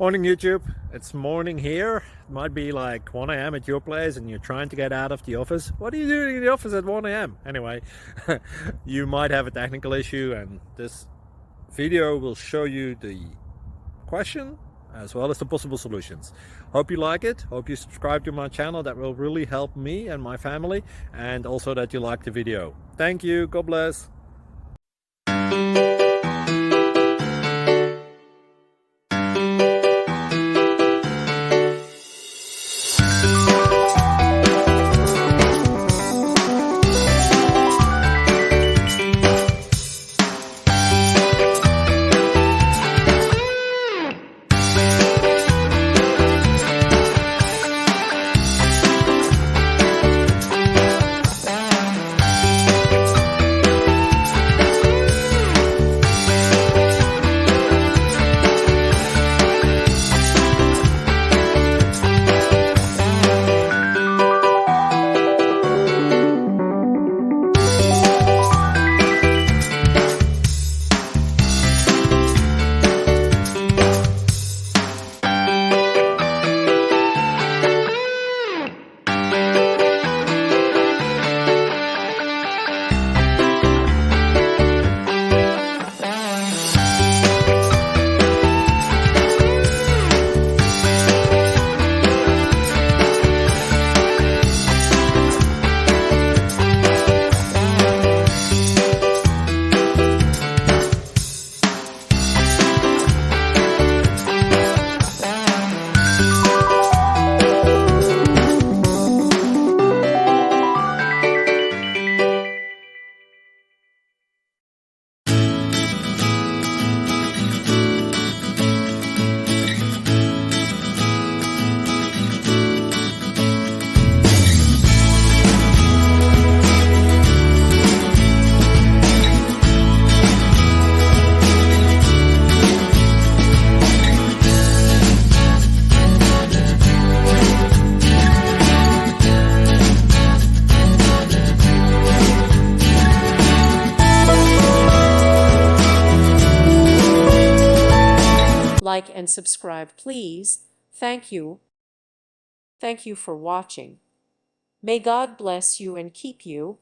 Morning YouTube, it's morning here. It might be like 1 a.m. at your place and you're trying to get out of the office. What are you doing in the office at 1 a.m.? Anyway, you might have a technical issue and this video will show you the question as well as the possible solutions. Hope you like it, hope you subscribe to my channel. That will really help me and my family, and also that you like the video. Thank you, God bless. Like and subscribe, please. Thank you. Thank you for watching. May God bless you and keep you.